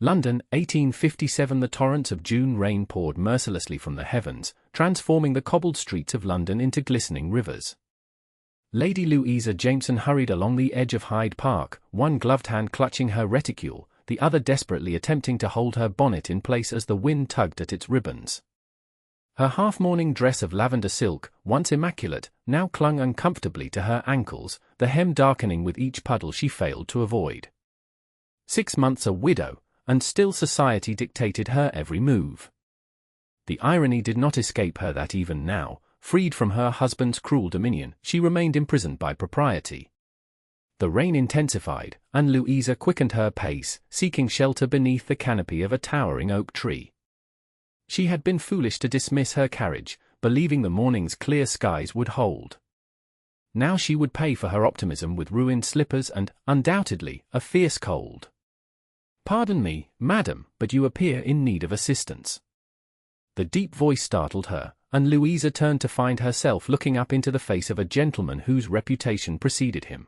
London, 1857. The torrents of June rain poured mercilessly from the heavens, transforming the cobbled streets of London into glistening rivers. Lady Louisa Jameson hurried along the edge of Hyde Park, one gloved hand clutching her reticule, the other desperately attempting to hold her bonnet in place as the wind tugged at its ribbons. Her half-mourning dress of lavender silk, once immaculate, now clung uncomfortably to her ankles, the hem darkening with each puddle she failed to avoid. 6 months a widow, and still society dictated her every move. The irony did not escape her that even now, freed from her husband's cruel dominion, she remained imprisoned by propriety. The rain intensified, and Louisa quickened her pace, seeking shelter beneath the canopy of a towering oak tree. She had been foolish to dismiss her carriage, believing the morning's clear skies would hold. Now she would pay for her optimism with ruined slippers and, undoubtedly, a fierce cold. "Pardon me, madam, but you appear in need of assistance." The deep voice startled her, and Louisa turned to find herself looking up into the face of a gentleman whose reputation preceded him.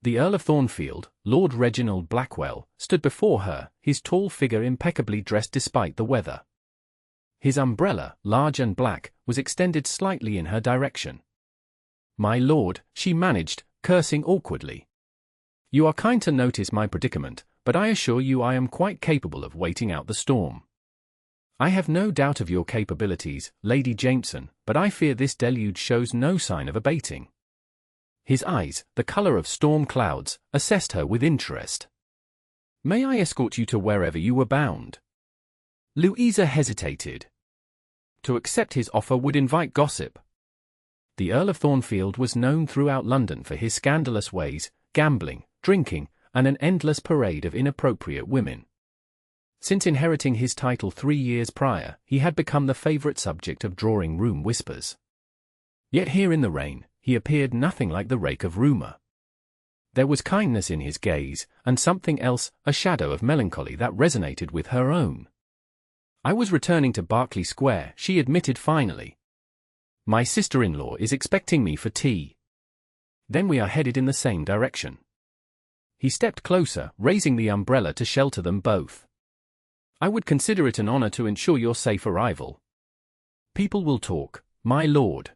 The Earl of Thornfield, Lord Reginald Blackwell, stood before her, his tall figure impeccably dressed despite the weather. His umbrella, large and black, was extended slightly in her direction. "My lord," she managed, cursing awkwardly. "You are kind to notice my predicament, but I assure you I am quite capable of waiting out the storm." "I have no doubt of your capabilities, Lady Jameson, but I fear this deluge shows no sign of abating." His eyes, the color of storm clouds, assessed her with interest. "May I escort you to wherever you were bound?" Louisa hesitated. To accept his offer would invite gossip. The Earl of Thornfield was known throughout London for his scandalous ways, gambling, drinking, and an endless parade of inappropriate women. Since inheriting his title 3 years prior, he had become the favorite subject of drawing-room whispers. Yet here in the rain, he appeared nothing like the rake of rumor. There was kindness in his gaze, and something else, a shadow of melancholy that resonated with her own. "I was returning to Berkeley Square," she admitted finally. "My sister-in-law is expecting me for tea. Then we are headed in the same direction." He stepped closer, raising the umbrella to shelter them both. "I would consider it an honor to ensure your safe arrival." "People will talk, my lord."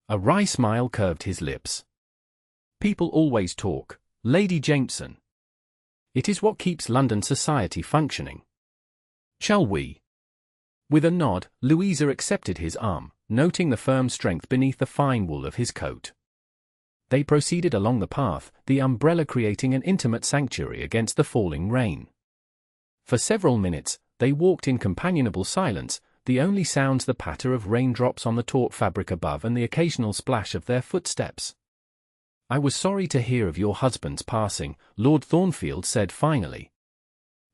A wry smile curved his lips. "People always talk, Lady Jameson. It is what keeps London society functioning. Shall we?" With a nod, Louisa accepted his arm, noting the firm strength beneath the fine wool of his coat. They proceeded along the path, the umbrella creating an intimate sanctuary against the falling rain. For several minutes, they walked in companionable silence, the only sounds the patter of raindrops on the taut fabric above and the occasional splash of their footsteps. "I was sorry to hear of your husband's passing," Lord Thornfield said finally.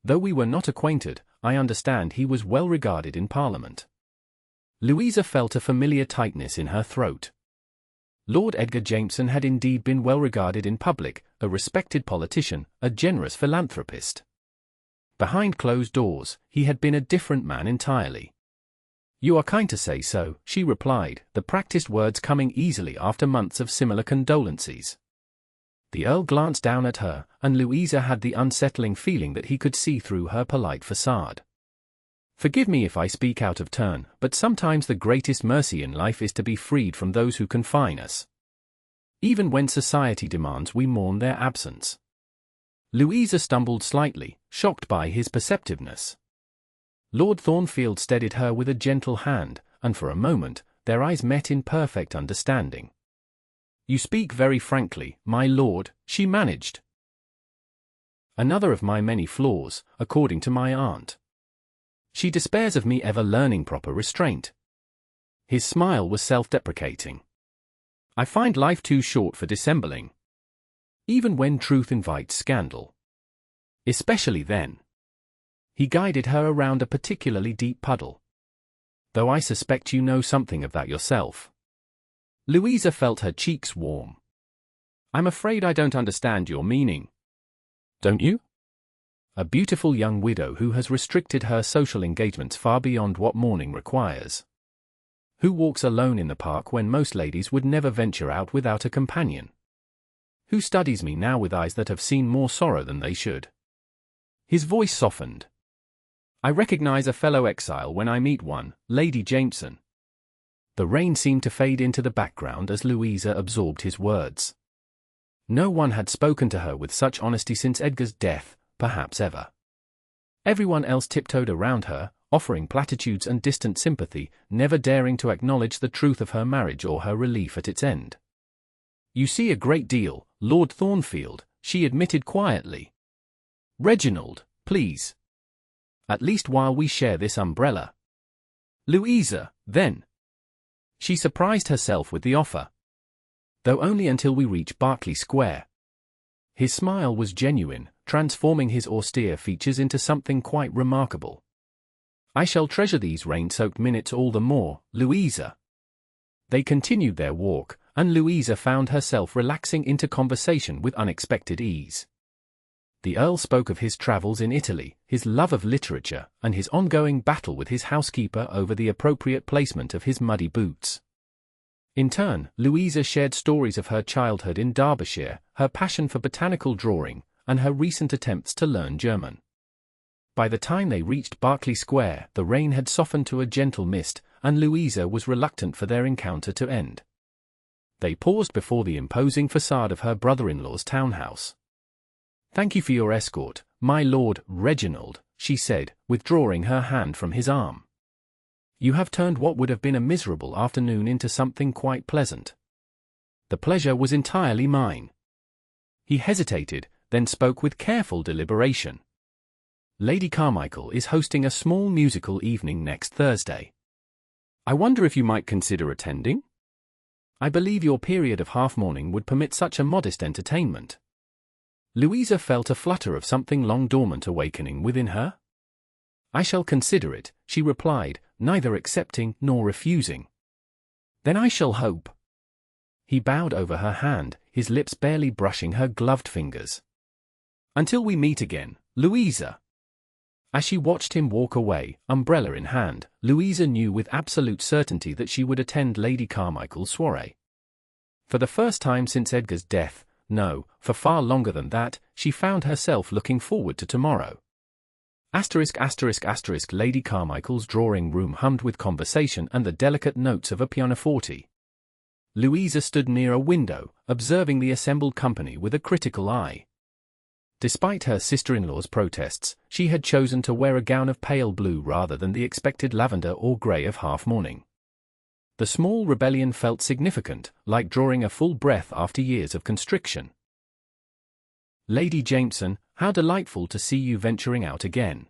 "Though we were not acquainted, I understand he was well regarded in Parliament." Louisa felt a familiar tightness in her throat. Lord Edgar Jameson had indeed been well regarded in public, a respected politician, a generous philanthropist. Behind closed doors, he had been a different man entirely. "You are kind to say so," she replied, the practiced words coming easily after months of similar condolences. The Earl glanced down at her, and Louisa had the unsettling feeling that he could see through her polite facade. "Forgive me if I speak out of turn, but sometimes the greatest mercy in life is to be freed from those who confine us. Even when society demands we mourn their absence." Louisa stumbled slightly, shocked by his perceptiveness. Lord Thornfield steadied her with a gentle hand, and for a moment, their eyes met in perfect understanding. "You speak very frankly, my lord," she managed. "Another of my many flaws, according to my aunt. She despairs of me ever learning proper restraint." His smile was self-deprecating. "I find life too short for dissembling. Even when truth invites scandal. Especially then." He guided her around a particularly deep puddle. "Though I suspect you know something of that yourself." Louisa felt her cheeks warm. "I'm afraid I don't understand your meaning." "Don't you?" A beautiful young widow who has restricted her social engagements far beyond what mourning requires. Who walks alone in the park when most ladies would never venture out without a companion. Who studies me now with eyes that have seen more sorrow than they should. His voice softened. "I recognize a fellow exile when I meet one, Lady Jameson." The rain seemed to fade into the background as Louisa absorbed his words. No one had spoken to her with such honesty since Edgar's death, perhaps ever. Everyone else tiptoed around her, offering platitudes and distant sympathy, never daring to acknowledge the truth of her marriage or her relief at its end. "You see a great deal, Lord Thornfield," she admitted quietly. "Reginald, please. At least while we share this umbrella." "Louisa, then." She surprised herself with the offer. "Though only until we reach Berkeley Square." His smile was genuine, transforming his austere features into something quite remarkable. "I shall treasure these rain-soaked minutes all the more, Louisa." They continued their walk, and Louisa found herself relaxing into conversation with unexpected ease. The Earl spoke of his travels in Italy, his love of literature, and his ongoing battle with his housekeeper over the appropriate placement of his muddy boots. In turn, Louisa shared stories of her childhood in Derbyshire, her passion for botanical drawing, and her recent attempts to learn German. By the time they reached Berkeley Square, the rain had softened to a gentle mist, and Louisa was reluctant for their encounter to end. They paused before the imposing facade of her brother-in-law's townhouse. "Thank you for your escort, my Lord Reginald," she said, withdrawing her hand from his arm. "You have turned what would have been a miserable afternoon into something quite pleasant." "The pleasure was entirely mine." He hesitated, then spoke with careful deliberation. "Lady Carmichael is hosting a small musical evening next Thursday. I wonder if you might consider attending? I believe your period of half-mourning would permit such a modest entertainment." Louisa felt a flutter of something long dormant awakening within her. "I shall consider it," she replied, neither accepting nor refusing. "Then I shall hope." He bowed over her hand, his lips barely brushing her gloved fingers. "Until we meet again, Louisa." As she watched him walk away, umbrella in hand, Louisa knew with absolute certainty that she would attend Lady Carmichael's soirée. For the first time since Edgar's death, no, for far longer than that, she found herself looking forward to tomorrow. ******, Lady Carmichael's drawing-room hummed with conversation and the delicate notes of a pianoforte. Louisa stood near a window, observing the assembled company with a critical eye. Despite her sister-in-law's protests, she had chosen to wear a gown of pale blue rather than the expected lavender or grey of half-mourning. The small rebellion felt significant, like drawing a full breath after years of constriction. "Lady Jameson, how delightful to see you venturing out again."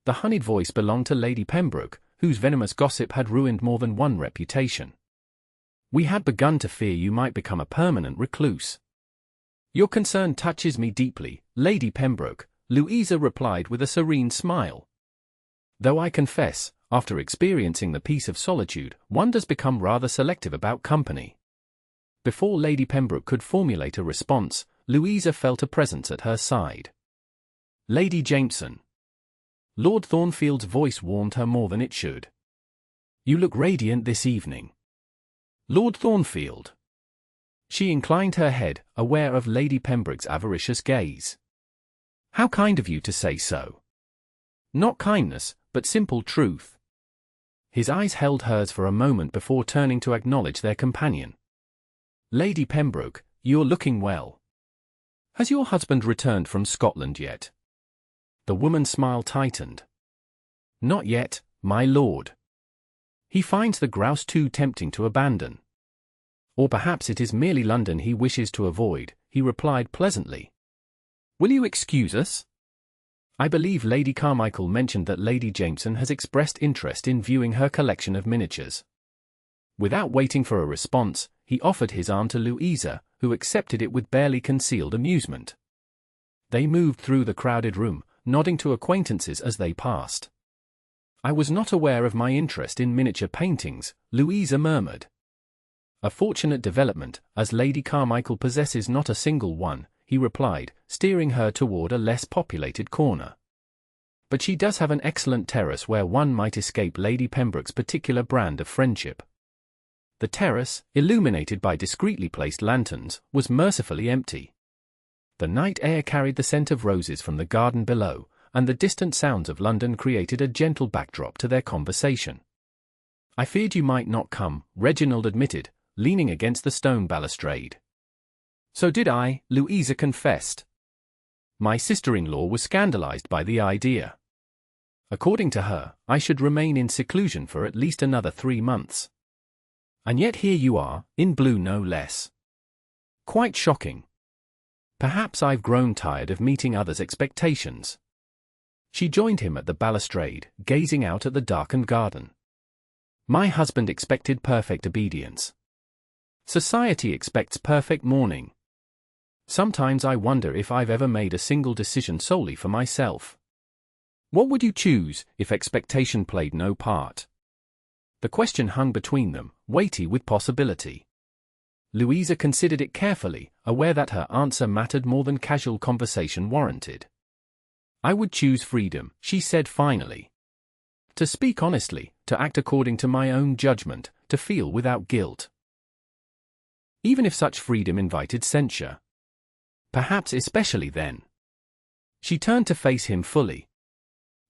The honeyed voice belonged to Lady Pembroke, whose venomous gossip had ruined more than one reputation. "We had begun to fear you might become a permanent recluse." "Your concern touches me deeply, Lady Pembroke," Louisa replied with a serene smile. "Though I confess, after experiencing the peace of solitude, one does become rather selective about company." Before Lady Pembroke could formulate a response, Louisa felt a presence at her side. "Lady Jameson." Lord Thornfield's voice warmed her more than it should. "You look radiant this evening." "Lord Thornfield." She inclined her head, aware of Lady Pembroke's avaricious gaze. "How kind of you to say so." "Not kindness, but simple truth." His eyes held hers for a moment before turning to acknowledge their companion. "Lady Pembroke, you're looking well. Has your husband returned from Scotland yet?" The woman's smile tightened. "Not yet, my lord. He finds the grouse too tempting to abandon. Or perhaps it is merely London he wishes to avoid," he replied pleasantly. "Will you excuse us? I believe Lady Carmichael mentioned that Lady Jameson has expressed interest in viewing her collection of miniatures." Without waiting for a response, he offered his arm to Louisa, who accepted it with barely concealed amusement. They moved through the crowded room, nodding to acquaintances as they passed. "I was not aware of my interest in miniature paintings," Louisa murmured. "A fortunate development, as Lady Carmichael possesses not a single one," he replied, steering her toward a less populated corner. "But she does have an excellent terrace where one might escape Lady Pembroke's particular brand of friendship." The terrace, illuminated by discreetly placed lanterns, was mercifully empty. The night air carried the scent of roses from the garden below, and the distant sounds of London created a gentle backdrop to their conversation. "I feared you might not come," Reginald admitted, leaning against the stone balustrade. "So did I," Louisa confessed. My sister-in-law was scandalized by the idea. According to her, I should remain in seclusion for at least another 3 months. And yet here you are, in blue no less. Quite shocking. Perhaps I've grown tired of meeting others' expectations. She joined him at the balustrade, gazing out at the darkened garden. My husband expected perfect obedience. Society expects perfect mourning. Sometimes I wonder if I've ever made a single decision solely for myself. What would you choose if expectation played no part? The question hung between them, weighty with possibility. Louisa considered it carefully, aware that her answer mattered more than casual conversation warranted. "I would choose freedom," she said finally. "To speak honestly, to act according to my own judgment, to feel without guilt. Even if such freedom invited censure. Perhaps especially then." She turned to face him fully.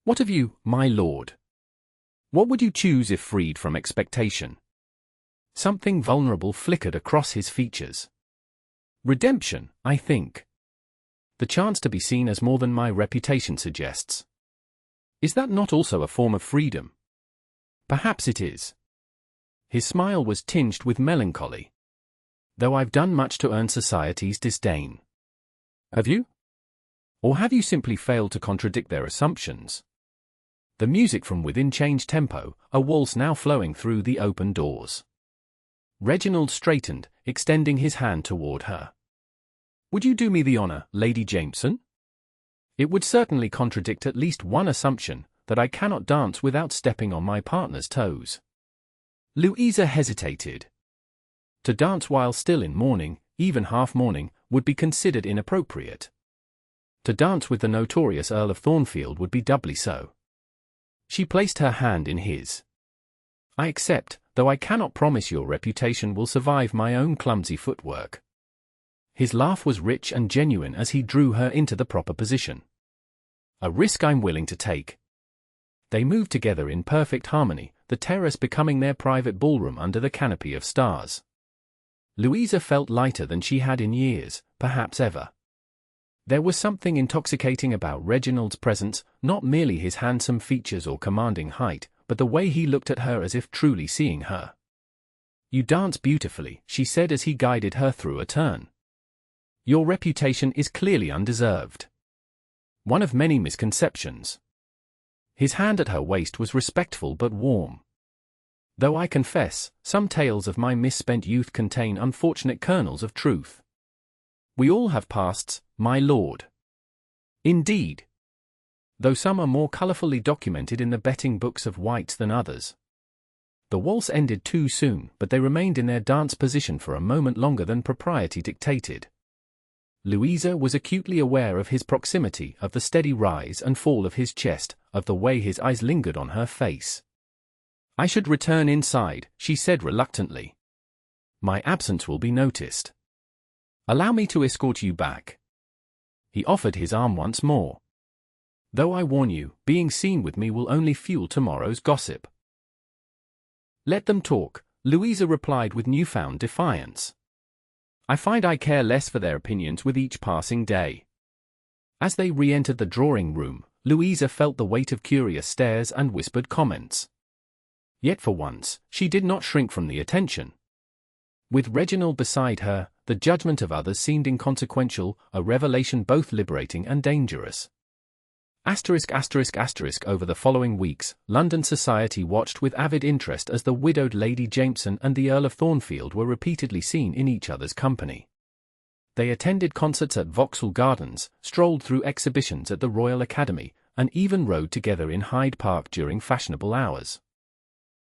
"What of you, my lord? What would you choose if freed from expectation?" Something vulnerable flickered across his features. "Redemption, I think. The chance to be seen as more than my reputation suggests. Is that not also a form of freedom?" "Perhaps it is." His smile was tinged with melancholy. "Though I've done much to earn society's disdain." "Have you? Or have you simply failed to contradict their assumptions?" The music from within changed tempo, a waltz now flowing through the open doors. Reginald straightened, extending his hand toward her. "Would you do me the honor, Lady Jameson?" "It would certainly contradict at least one assumption, that I cannot dance without stepping on my partner's toes." Louisa hesitated. To dance while still in mourning, even half-mourning, would be considered inappropriate. To dance with the notorious Earl of Thornfield would be doubly so. She placed her hand in his. "I accept, though I cannot promise your reputation will survive my own clumsy footwork." His laugh was rich and genuine as he drew her into the proper position. "A risk I'm willing to take." They moved together in perfect harmony, the terrace becoming their private ballroom under the canopy of stars. Louisa felt lighter than she had in years, perhaps ever. There was something intoxicating about Reginald's presence, not merely his handsome features or commanding height, but the way he looked at her as if truly seeing her. "You dance beautifully," she said as he guided her through a turn. "Your reputation is clearly undeserved. One of many misconceptions." His hand at her waist was respectful but warm. "Though I confess, some tales of my misspent youth contain unfortunate kernels of truth." "We all have pasts, my lord." "Indeed. Though some are more colorfully documented in the betting books of whites than others." The waltz ended too soon, but they remained in their dance position for a moment longer than propriety dictated. Louisa was acutely aware of his proximity, of the steady rise and fall of his chest, of the way his eyes lingered on her face. "I should return inside," she said reluctantly. "My absence will be noticed. Allow me to escort you back." He offered his arm once more. "Though I warn you, being seen with me will only fuel tomorrow's gossip." "Let them talk," Louisa replied with newfound defiance. "I find I care less for their opinions with each passing day." As they re-entered the drawing-room, Louisa felt the weight of curious stares and whispered comments. Yet for once, she did not shrink from the attention. With Reginald beside her, the judgment of others seemed inconsequential, a revelation both liberating and dangerous. Over the following weeks, London society watched with avid interest as the widowed Lady Jameson and the Earl of Thornfield were repeatedly seen in each other's company. They attended concerts at Vauxhall Gardens, strolled through exhibitions at the Royal Academy, and even rode together in Hyde Park during fashionable hours.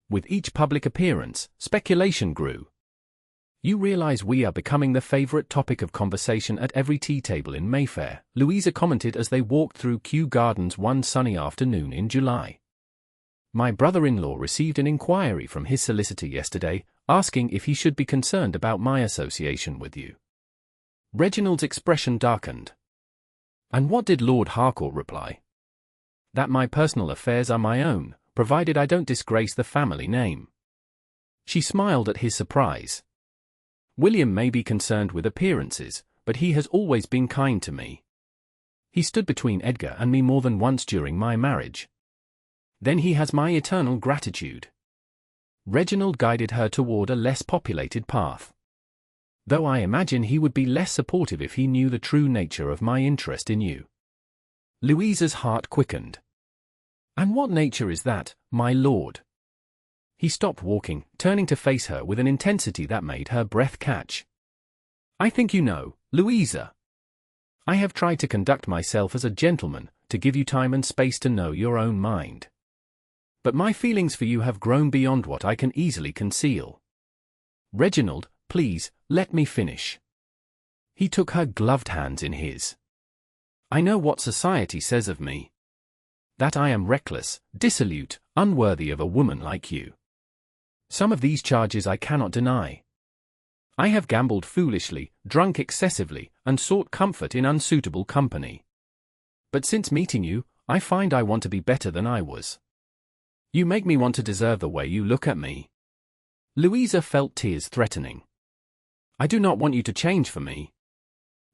With each public appearance, speculation grew. "You realize we are becoming the favorite topic of conversation at every tea table in Mayfair," Louisa commented as they walked through Kew Gardens one sunny afternoon in July. "My brother-in-law received an inquiry from his solicitor yesterday, asking if he should be concerned about my association with you." Reginald's expression darkened. And what did Lord Harcourt reply? That my personal affairs are my own, provided I don't disgrace the family name. She smiled at his surprise. William may be concerned with appearances, but he has always been kind to me. He stood between Edgar and me more than once during my marriage. Then he has my eternal gratitude. Reginald guided her toward a less populated path. Though I imagine he would be less supportive if he knew the true nature of my interest in you. Louisa's heart quickened. And what nature is that, my lord? He stopped walking, turning to face her with an intensity that made her breath catch. I think you know, Louisa. I have tried to conduct myself as a gentleman, to give you time and space to know your own mind. But my feelings for you have grown beyond what I can easily conceal. Reginald, please, let me finish. He took her gloved hands in his. I know what society says of me. That I am reckless, dissolute, unworthy of a woman like you. Some of these charges I cannot deny. I have gambled foolishly, drunk excessively, and sought comfort in unsuitable company. But since meeting you, I find I want to be better than I was. You make me want to deserve the way you look at me. Louisa felt tears threatening. I do not want you to change for me.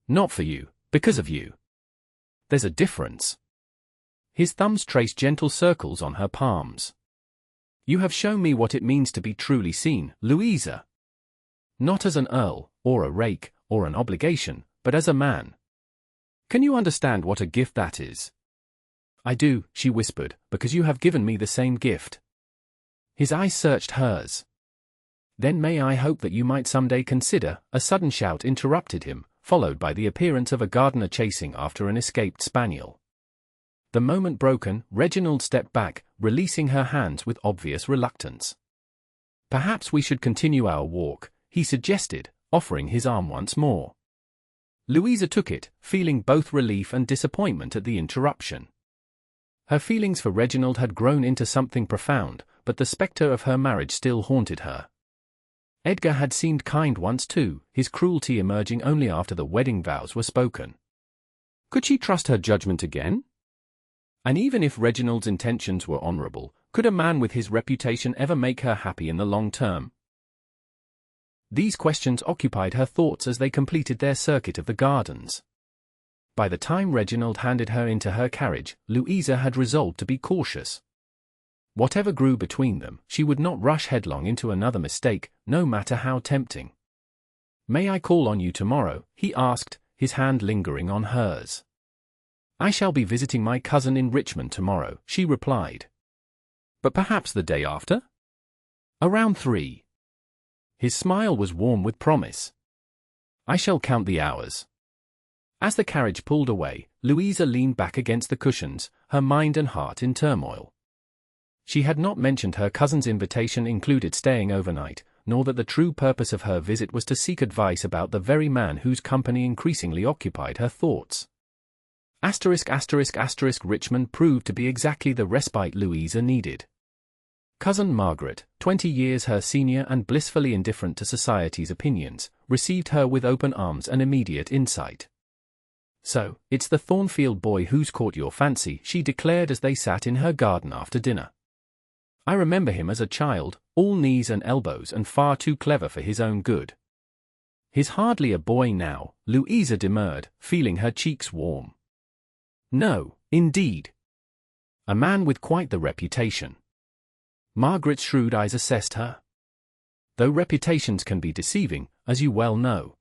Not for you, because of you. There's a difference. His thumbs traced gentle circles on her palms. You have shown me what it means to be truly seen, Louisa. Not as an earl, or a rake, or an obligation, but as a man. Can you understand what a gift that is? I do, she whispered, because you have given me the same gift. His eyes searched hers. Then may I hope that you might someday consider, a sudden shout interrupted him, followed by the appearance of a gardener chasing after an escaped spaniel. The moment broken, Reginald stepped back, releasing her hands with obvious reluctance. Perhaps we should continue our walk, he suggested, offering his arm once more. Louisa took it, feeling both relief and disappointment at the interruption. Her feelings for Reginald had grown into something profound, but the spectre of her marriage still haunted her. Edgar had seemed kind once too, his cruelty emerging only after the wedding vows were spoken. Could she trust her judgment again? And even if Reginald's intentions were honorable, could a man with his reputation ever make her happy in the long term? These questions occupied her thoughts as they completed their circuit of the gardens. By the time Reginald handed her into her carriage, Louisa had resolved to be cautious. Whatever grew between them, she would not rush headlong into another mistake, no matter how tempting. May I call on you tomorrow? He asked, his hand lingering on hers. I shall be visiting my cousin in Richmond tomorrow, she replied. But perhaps the day after? Around 3. His smile was warm with promise. I shall count the hours. As the carriage pulled away, Louisa leaned back against the cushions, her mind and heart in turmoil. She had not mentioned her cousin's invitation included staying overnight, nor that the true purpose of her visit was to seek advice about the very man whose company increasingly occupied her thoughts. Richmond proved to be exactly the respite Louisa needed. Cousin Margaret, 20 years her senior and blissfully indifferent to society's opinions, received her with open arms and immediate insight. So, it's the Thornfield boy who's caught your fancy, she declared as they sat in her garden after dinner. I remember him as a child, all knees and elbows and far too clever for his own good. He's hardly a boy now, Louisa demurred, feeling her cheeks warm. No, indeed. A man with quite the reputation. Margaret's shrewd eyes assessed her. Though reputations can be deceiving, as you well know.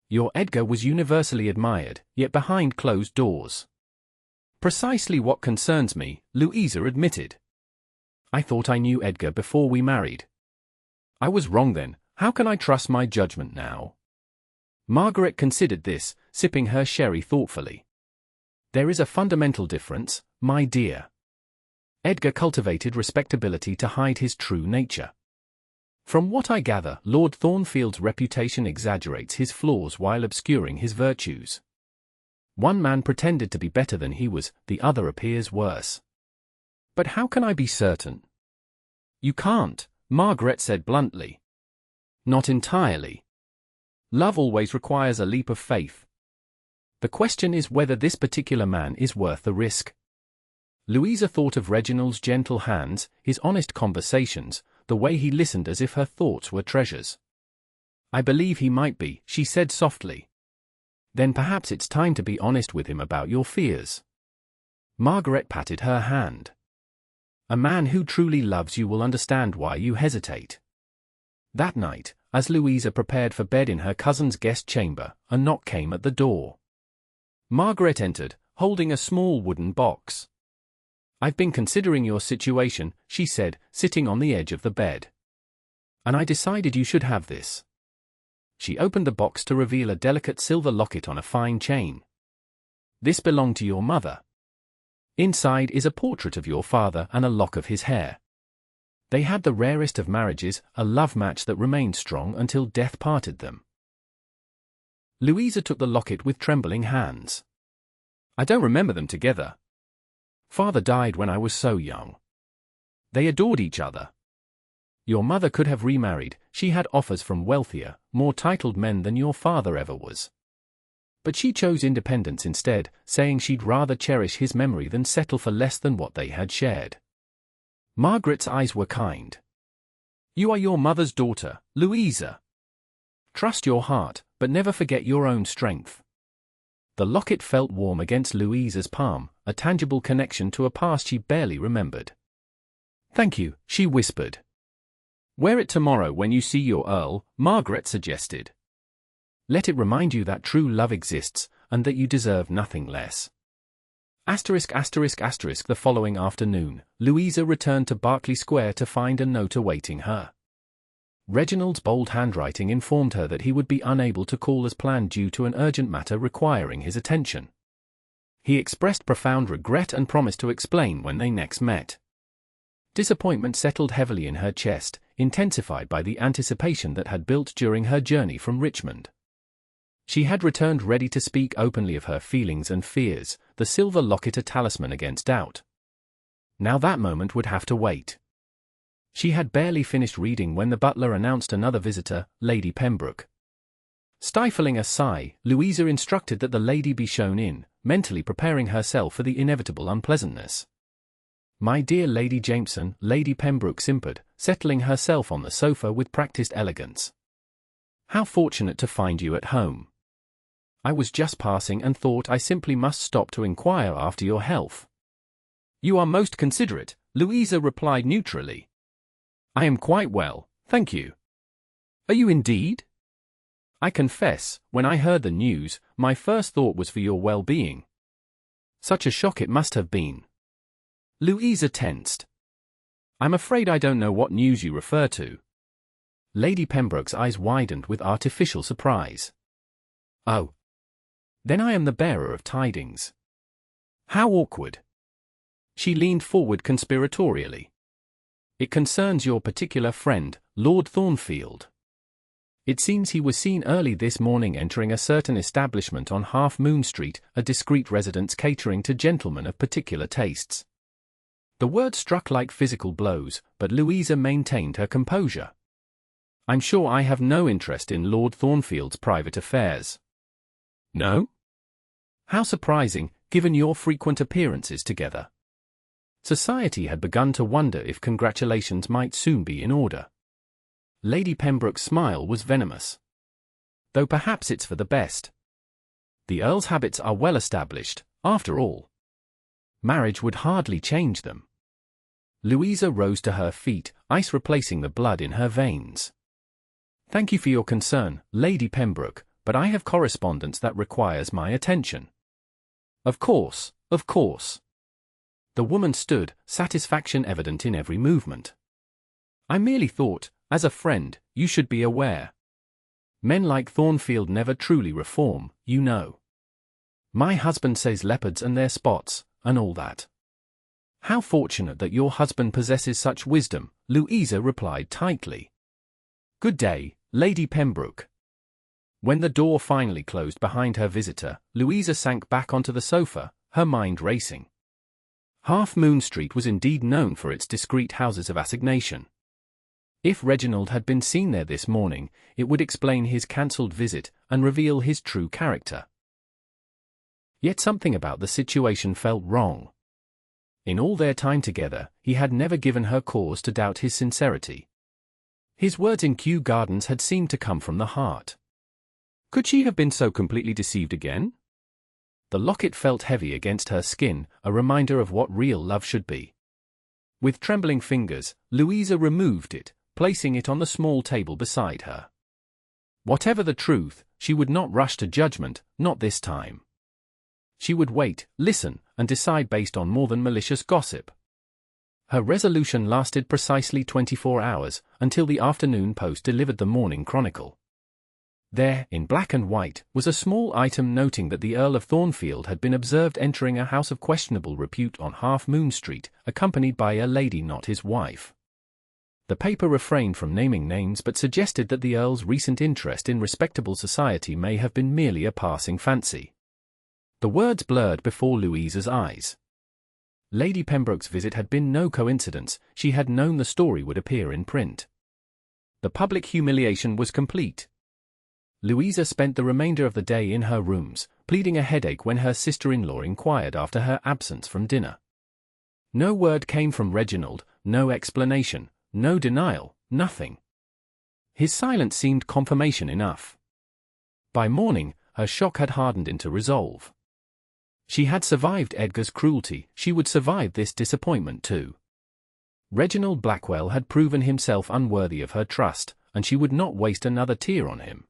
Your Edgar was universally admired, yet behind closed doors. Precisely what concerns me, Louisa admitted. I thought I knew Edgar before we married. I was wrong then, how can I trust my judgment now? Margaret considered this, sipping her sherry thoughtfully. There is a fundamental difference, my dear. Edgar cultivated respectability to hide his true nature. From what I gather, Lord Thornfield's reputation exaggerates his flaws while obscuring his virtues. One man pretended to be better than he was, the other appears worse. But how can I be certain? You can't, Margaret said bluntly. Not entirely. Love always requires a leap of faith. The question is whether this particular man is worth the risk. Louisa thought of Reginald's gentle hands, his honest conversations, the way he listened as if her thoughts were treasures. I believe he might be, she said softly. Then perhaps it's time to be honest with him about your fears. Margaret patted her hand. A man who truly loves you will understand why you hesitate. That night, as Louisa prepared for bed in her cousin's guest chamber, a knock came at the door. Margaret entered, holding a small wooden box. I've been considering your situation, she said, sitting on the edge of the bed. And I decided you should have this. She opened the box to reveal a delicate silver locket on a fine chain. This belonged to your mother. Inside is a portrait of your father and a lock of his hair. They had the rarest of marriages, a love match that remained strong until death parted them. Louisa took the locket with trembling hands. I don't remember them together. Father died when I was so young. They adored each other. Your mother could have remarried, she had offers from wealthier, more titled men than your father ever was. But she chose independence instead, saying she'd rather cherish his memory than settle for less than what they had shared. Margaret's eyes were kind. You are your mother's daughter, Louisa. Trust your heart, but never forget your own strength. The locket felt warm against Louisa's palm, a tangible connection to a past she barely remembered. Thank you, she whispered. Wear it tomorrow when you see your Earl, Margaret suggested. Let it remind you that true love exists, and that you deserve nothing less. The following afternoon, Louisa returned to Berkeley Square to find a note awaiting her. Reginald's bold handwriting informed her that he would be unable to call as planned due to an urgent matter requiring his attention. He expressed profound regret and promised to explain when they next met. Disappointment settled heavily in her chest, intensified by the anticipation that had built during her journey from Richmond. She had returned ready to speak openly of her feelings and fears, the silver locket a talisman against doubt. Now that moment would have to wait. She had barely finished reading when the butler announced another visitor, Lady Pembroke. Stifling a sigh, Louisa instructed that the lady be shown in, mentally preparing herself for the inevitable unpleasantness. My dear Lady Jameson, Lady Pembroke simpered, settling herself on the sofa with practiced elegance. How fortunate to find you at home. I was just passing and thought I simply must stop to inquire after your health. You are most considerate, Louisa replied neutrally. I am quite well, thank you. Are you indeed? I confess, when I heard the news, my first thought was for your well-being. Such a shock it must have been. Louisa tensed. I'm afraid I don't know what news you refer to. Lady Pembroke's eyes widened with artificial surprise. Oh. Then I am the bearer of tidings. How awkward. She leaned forward conspiratorially. It concerns your particular friend, Lord Thornfield. It seems he was seen early this morning entering a certain establishment on Half Moon Street, a discreet residence catering to gentlemen of particular tastes. The word struck like physical blows, but Louisa maintained her composure. I'm sure I have no interest in Lord Thornfield's private affairs. No? How surprising, given your frequent appearances together. Society had begun to wonder if congratulations might soon be in order. Lady Pembroke's smile was venomous. Though perhaps it's for the best. The Earl's habits are well established, after all. Marriage would hardly change them. Louisa rose to her feet, ice replacing the blood in her veins. Thank you for your concern, Lady Pembroke, but I have correspondence that requires my attention. Of course, of course. The woman stood, satisfaction evident in every movement. I merely thought, as a friend, you should be aware. Men like Thornfield never truly reform, you know. My husband says leopards and their spots, and all that. How fortunate that your husband possesses such wisdom, Louisa replied tightly. Good day, Lady Pembroke. When the door finally closed behind her visitor, Louisa sank back onto the sofa, her mind racing. Half Moon Street was indeed known for its discreet houses of assignation. If Reginald had been seen there this morning, it would explain his cancelled visit and reveal his true character. Yet something about the situation felt wrong. In all their time together, he had never given her cause to doubt his sincerity. His words in Kew Gardens had seemed to come from the heart. Could she have been so completely deceived again? The locket felt heavy against her skin, a reminder of what real love should be. With trembling fingers, Louisa removed it, placing it on the small table beside her. Whatever the truth, she would not rush to judgment, not this time. She would wait, listen, and decide based on more than malicious gossip. Her resolution lasted precisely 24 hours, until the afternoon post delivered the Morning Chronicle. There, in black and white, was a small item noting that the Earl of Thornfield had been observed entering a house of questionable repute on Half Moon Street, accompanied by a lady not his wife. The paper refrained from naming names but suggested that the Earl's recent interest in respectable society may have been merely a passing fancy. The words blurred before Louisa's eyes. Lady Pembroke's visit had been no coincidence, she had known the story would appear in print. The public humiliation was complete. Louisa spent the remainder of the day in her rooms, pleading a headache when her sister-in-law inquired after her absence from dinner. No word came from Reginald, no explanation, no denial, nothing. His silence seemed confirmation enough. By morning, her shock had hardened into resolve. She had survived Edgar's cruelty, she would survive this disappointment too. Reginald Blackwell had proven himself unworthy of her trust, and she would not waste another tear on him.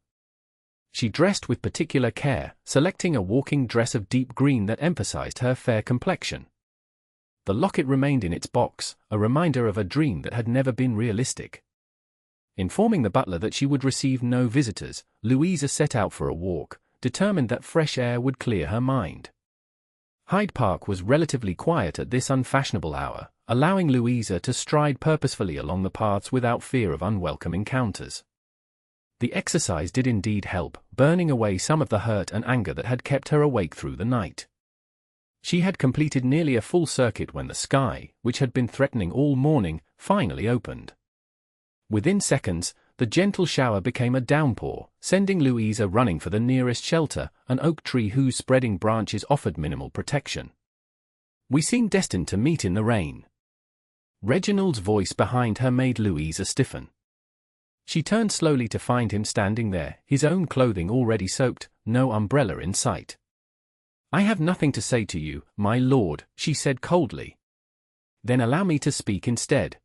She dressed with particular care, selecting a walking dress of deep green that emphasized her fair complexion. The locket remained in its box, a reminder of a dream that had never been realistic. Informing the butler that she would receive no visitors, Louisa set out for a walk, determined that fresh air would clear her mind. Hyde Park was relatively quiet at this unfashionable hour, allowing Louisa to stride purposefully along the paths without fear of unwelcome encounters. The exercise did indeed help, burning away some of the hurt and anger that had kept her awake through the night. She had completed nearly a full circuit when the sky, which had been threatening all morning, finally opened. Within seconds, the gentle shower became a downpour, sending Louisa running for the nearest shelter, an oak tree whose spreading branches offered minimal protection. "We seem destined to meet in the rain." Reginald's voice behind her made Louisa stiffen. She turned slowly to find him standing there, his own clothing already soaked, no umbrella in sight. "I have nothing to say to you, my lord," she said coldly. "Then allow me to speak instead."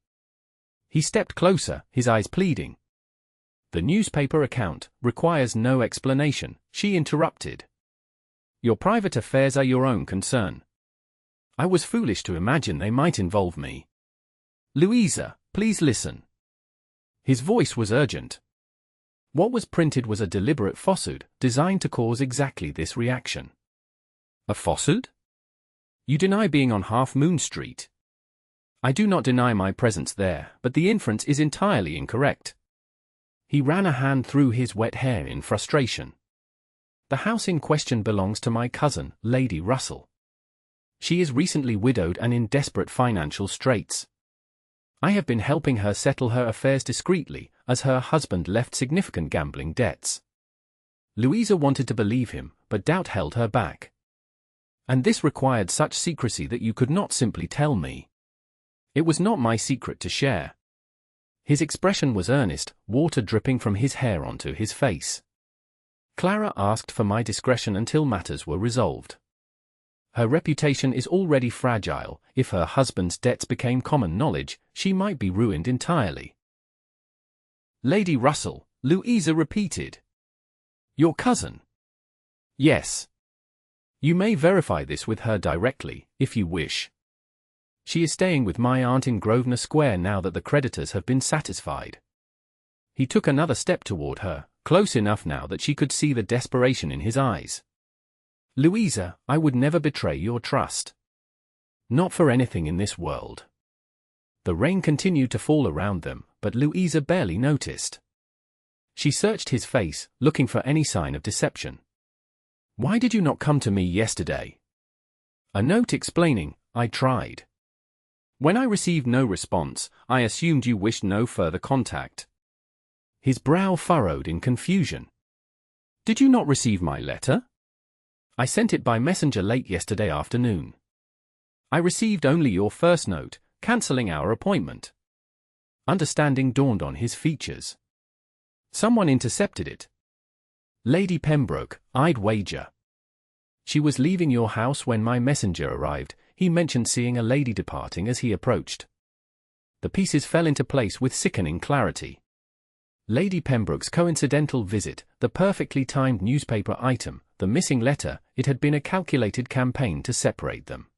He stepped closer, his eyes pleading. "The newspaper account requires no explanation," she interrupted. "Your private affairs are your own concern. I was foolish to imagine they might involve me. Louisa, please listen." His voice was urgent. What was printed was a deliberate falsehood, designed to cause exactly this reaction. "A falsehood? You deny being on Half Moon Street." "I do not deny my presence there, but the inference is entirely incorrect." He ran a hand through his wet hair in frustration. "The house in question belongs to my cousin, Lady Russell. She is recently widowed and in desperate financial straits. I have been helping her settle her affairs discreetly, as her husband left significant gambling debts." Louisa wanted to believe him, but doubt held her back. "And this required such secrecy that you could not simply tell me." "It was not my secret to share." His expression was earnest, water dripping from his hair onto his face. "Clara asked for my discretion until matters were resolved. Her reputation is already fragile. If her husband's debts became common knowledge, she might be ruined entirely." "Lady Russell," Louisa repeated. "Your cousin?" "Yes. You may verify this with her directly, if you wish. She is staying with my aunt in Grosvenor Square now that the creditors have been satisfied." He took another step toward her, close enough now that she could see the desperation in his eyes. "Louisa, I would never betray your trust. Not for anything in this world." The rain continued to fall around them, but Louisa barely noticed. She searched his face, looking for any sign of deception. "Why did you not come to me yesterday?" "A note explaining, I tried." When I received no response, I assumed you wished no further contact. His brow furrowed in confusion. Did you not receive my letter? I sent it by messenger late yesterday afternoon. I received only your first note, cancelling our appointment. Understanding dawned on his features. Someone intercepted it. Lady Pembroke, I'd wager. She was leaving your house when my messenger arrived. He mentioned seeing a lady departing as he approached. The pieces fell into place with sickening clarity. Lady Pembroke's coincidental visit, the perfectly timed newspaper item, the missing letter, it had been a calculated campaign to separate them.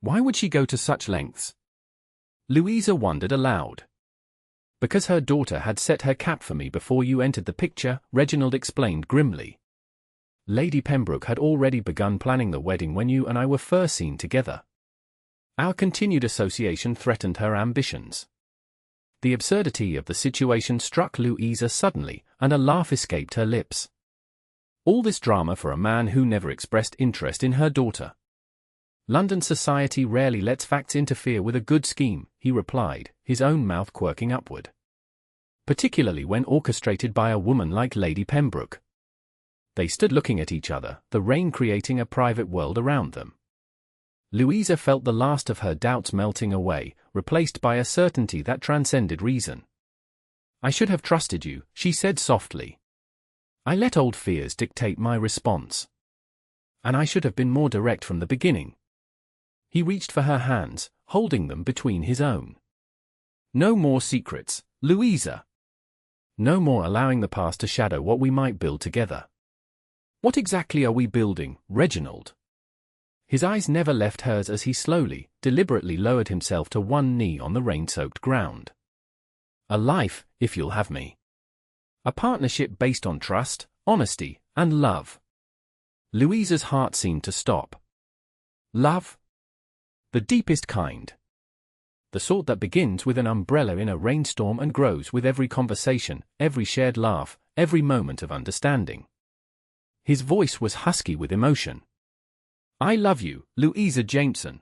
Why would she go to such lengths? Louisa wondered aloud. Because her daughter had set her cap for me before you entered the picture, Reginald explained grimly. Lady Pembroke had already begun planning the wedding when you and I were first seen together. Our continued association threatened her ambitions. The absurdity of the situation struck Louisa suddenly, and a laugh escaped her lips. All this drama for a man who never expressed interest in her daughter. London society rarely lets facts interfere with a good scheme, he replied, his own mouth quirking upward. Particularly when orchestrated by a woman like Lady Pembroke. They stood looking at each other, the rain creating a private world around them. Louisa felt the last of her doubts melting away, replaced by a certainty that transcended reason. I should have trusted you, she said softly. I let old fears dictate my response. And I should have been more direct from the beginning. He reached for her hands, holding them between his own. No more secrets, Louisa. No more allowing the past to shadow what we might build together. What exactly are we building, Reginald? His eyes never left hers as he slowly, deliberately lowered himself to one knee on the rain-soaked ground. A life, if you'll have me. A partnership based on trust, honesty, and love. Louisa's heart seemed to stop. Love? The deepest kind. The sort that begins with an umbrella in a rainstorm and grows with every conversation, every shared laugh, every moment of understanding. His voice was husky with emotion. I love you, Louisa Jameson.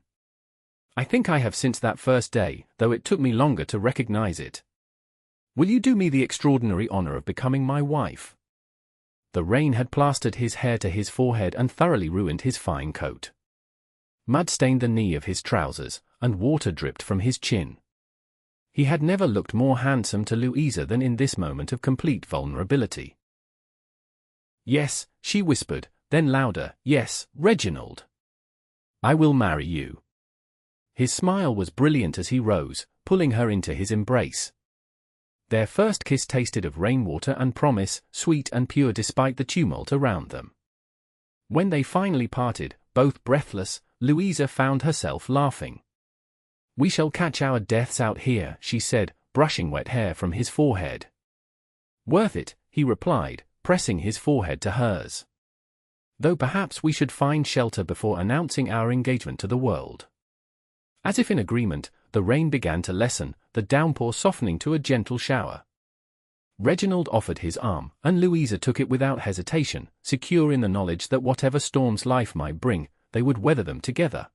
I think I have since that first day, though it took me longer to recognize it. Will you do me the extraordinary honor of becoming my wife? The rain had plastered his hair to his forehead and thoroughly ruined his fine coat. Mud stained the knee of his trousers, and water dripped from his chin. He had never looked more handsome to Louisa than in this moment of complete vulnerability. Yes, she whispered, then louder, yes, Reginald. I will marry you. His smile was brilliant as he rose, pulling her into his embrace. Their first kiss tasted of rainwater and promise, sweet and pure despite the tumult around them. When they finally parted, both breathless, Louisa found herself laughing. We shall catch our deaths out here, she said, brushing wet hair from his forehead. Worth it, he replied, pressing his forehead to hers. Though perhaps we should find shelter before announcing our engagement to the world. As if in agreement, the rain began to lessen, the downpour softening to a gentle shower. Reginald offered his arm, and Louisa took it without hesitation, secure in the knowledge that whatever storms life might bring, they would weather them together.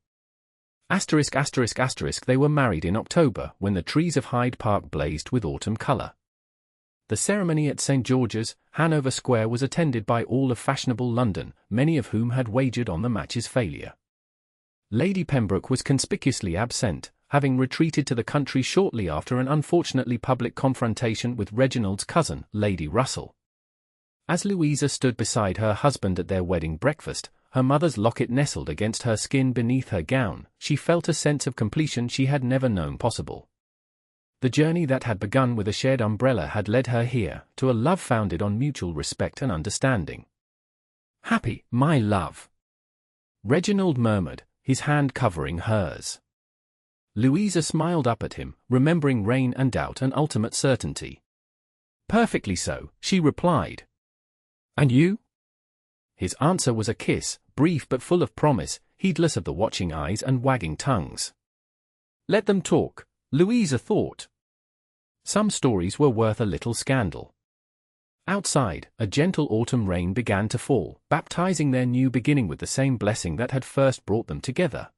They were married in October when the trees of Hyde Park blazed with autumn colour. The ceremony at St. George's, Hanover Square was attended by all of fashionable London, many of whom had wagered on the match's failure. Lady Pembroke was conspicuously absent, having retreated to the country shortly after an unfortunately public confrontation with Reginald's cousin, Lady Russell. As Louisa stood beside her husband at their wedding breakfast, her mother's locket nestled against her skin beneath her gown, she felt a sense of completion she had never known possible. The journey that had begun with a shared umbrella had led her here, to a love founded on mutual respect and understanding. Happy, my love, Reginald murmured, his hand covering hers. Louisa smiled up at him, remembering rain and doubt and ultimate certainty. Perfectly so, she replied. And you? His answer was a kiss, brief but full of promise, heedless of the watching eyes and wagging tongues. Let them talk, Louisa thought. Some stories were worth a little scandal. Outside, a gentle autumn rain began to fall, baptizing their new beginning with the same blessing that had first brought them together.